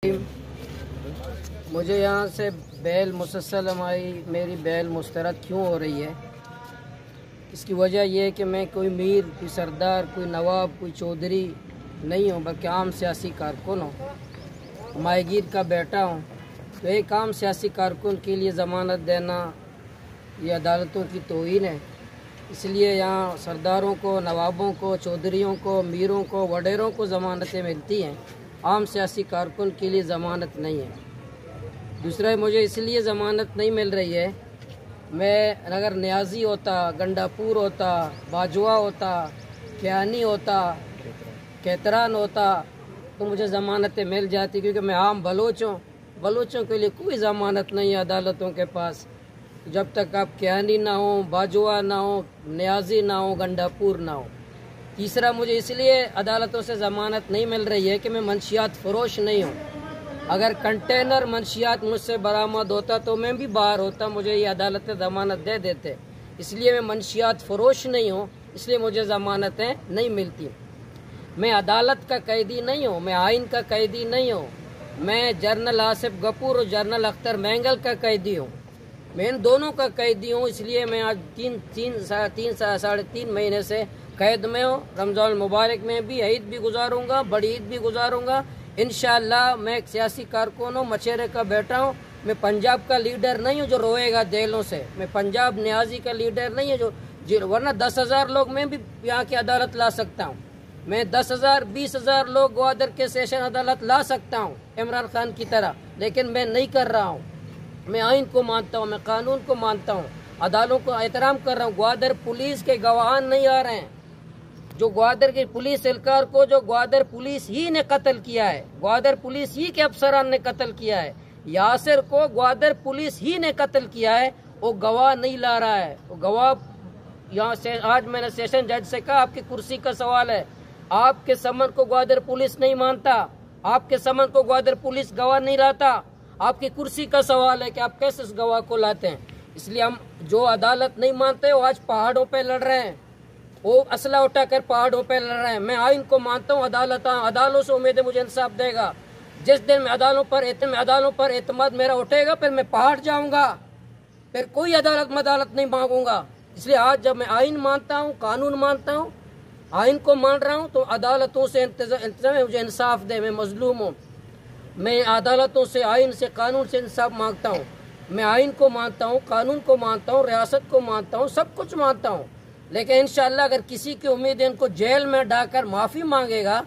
मुझे यहाँ से बेल मुसलसल मेरी बेल मुस्तरद क्यों हो रही है? इसकी वजह यह है कि मैं कोई मीर, कोई सरदार, कोई नवाब, कोई चौधरी नहीं हूँ, बल्कि आम सियासी कारकुन हूँ, माहीगीर का बेटा हूँ। तो एक आम सियासी कारकुन के लिए ज़मानत देना ये अदालतों की तौहीन है। इसलिए यहाँ सरदारों को, नवाबों को, चौधरियों को, मीरों को, वडेरों को ज़मानतें मिलती हैं, आम सियासी कारकुन के लिए ज़मानत नहीं है। दूसरा, मुझे इसलिए ज़मानत नहीं मिल रही है, मैं अगर न्याजी होता, गंडापुर होता, बाजवा होता, क्यानी होता, केतरान होता तो मुझे ज़मानतें मिल जाती, क्योंकि मैं आम बलोच हूँ। बलोचों के लिए कोई ज़मानत नहीं है अदालतों के पास। जब तक आप क्यानी ना हो, बाजवा ना हो, न्याजी ना हो, गंडापुर ना हो। तीसरा, मुझे इसलिए अदालतों से ज़मानत नहीं मिल रही है कि मैं मंशियात फरोश नहीं हूँ। अगर कंटेनर मंशियात मुझसे बरामद होता तो मैं भी बाहर होता, मुझे ये अदालतें ज़मानत दे देते। इसलिए मैं मंशियात फरोश नहीं हूँ, इसलिए मुझे ज़मानतें नहीं मिलती। मैं अदालत का कैदी नहीं हूँ, मैं आइन का कैदी नहीं हूँ, मैं जनरल आसिफ गफूर और जनरल अख्तर मैंगल का कैदी हूँ। मैं इन दोनों का कैदी हूँ, इसलिए मैं आज साढ़े तीन महीने से कैद में हूँ। रमज़ान मुबारक में भी ईद भी गुजारूंगा, बड़ी ईद भी गुजारूंगा इंशाअल्लाह। मैं एक सियासी कारकुन हूँ, मशेरे का बेटा हूँ। मैं पंजाब का लीडर नहीं हूँ जो रोएगा जेलों से। मैं पंजाब न्याजी का लीडर नहीं है जो वरना 10,000 लोग मैं भी यहाँ की अदालत ला सकता हूँ। मैं 10,000 20,000 लोग ग्वादर के सेशन अदालत ला सकता हूँ इमरान खान की तरह, लेकिन मैं नहीं कर रहा हूँ। मैं आइन को मानता हूँ, मैं कानून को मानता हूँ, अदालतों को एहतराम कर रहा हूँ। ग्वादर पुलिस के गवाहान नहीं आ रहे हैं, जो ग्वादर की पुलिस एहलकार को जो ग्वादर पुलिस ही ने कत्ल किया है, ग्वादर पुलिस ही के अफसरान ने कत्ल किया है, यासिर को ग्वादर पुलिस ही ने कत्ल किया है, वो गवाह नहीं ला रहा है। वो गवाह यहाँ से आज मैंने सेशन जज से कहा, आपकी कुर्सी का सवाल है, आपके समन को ग्वादर पुलिस नहीं मानता, आपके समन को ग्वादर पुलिस गवाह नहीं लाता, आपकी कुर्सी का सवाल है कि आप कैसे उस गवाह को लाते हैं। इसलिए हम जो अदालत नहीं मानते वो आज पहाड़ों पे लड़ रहे हैं, वो असला उठाकर पहाड़ों पे लड़ रहे हैं। मैं आइन को मानता हूँ, अदालतों से उम्मीद है मुझे इंसाफ देगा। जिस दिन मैं अदालतों पर एतमाद मेरा उठेगा, फिर मैं पहाड़ जाऊंगा, फिर कोई अदालत नहीं मांगूंगा। इसलिए आज जब मैं आइन मानता हूँ, कानून मानता हूँ, आइन को मान रहा हूँ, तो अदालतों से इंतजाम मुझे इंसाफ दे। मैं मजलूम हूँ, मैं अदालतों से, आइन से, कानून से इंसाफ मांगता हूँ। मैं आइन को मानता हूँ, कानून को मानता हूँ, रियासत को मानता हूँ, सब कुछ मानता हूँ। लेकिन इंशाअल्लाह अगर किसी की उम्मीद है इनको जेल में डालकर माफ़ी मांगेगा,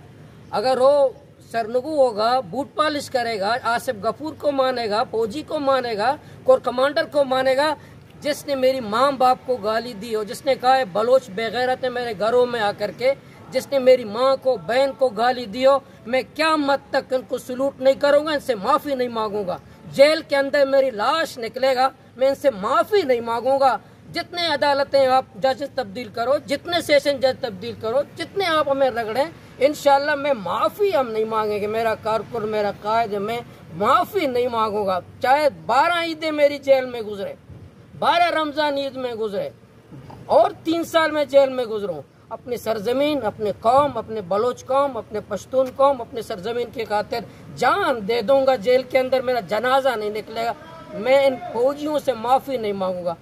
अगर वो सरनगू होगा, बूट पॉलिश करेगा, आसिफ गफूर को मानेगा, फौजी को मानेगा, कोर कमांडर को मानेगा, जिसने मेरी माँ बाप को गाली दी हो, जिसने कहा है बलोच बेगैरत है मेरे घरों में आकर के, जिसने मेरी माँ को, बहन को गाली दी हो, मैं क्या मत तक इनको सलूट नहीं करूँगा, इनसे माफ़ी नहीं मांगूंगा। जेल के अंदर मेरी लाश निकलेगा, मैं इनसे माफ़ी नहीं मांगूंगा। जितने अदालतें आप जजेस तब्दील करो, जितने सेशन जज तब्दील करो, जितने आप हमें रगड़ें, इंशाअल्लाह मैं माफ़ी हम नहीं मांगेंगे। मेरा कारकुन, मेरा कायद, मैं माफ़ी नहीं मांगूंगा। चाहे 12 ईदें मेरी जेल में गुजरे, 12 रमज़ान ईद में गुजरे और 3 साल में जेल में गुजरूं, अपनी सरजमीन, अपने कौम, अपने बलोच कौम, अपने पश्तून कौम, अपने सरजमीन की खातिर जान दे दूंगा। जेल के अंदर मेरा जनाजा नहीं निकलेगा। मैं इन फौजियों से माफ़ी नहीं मांगूंगा।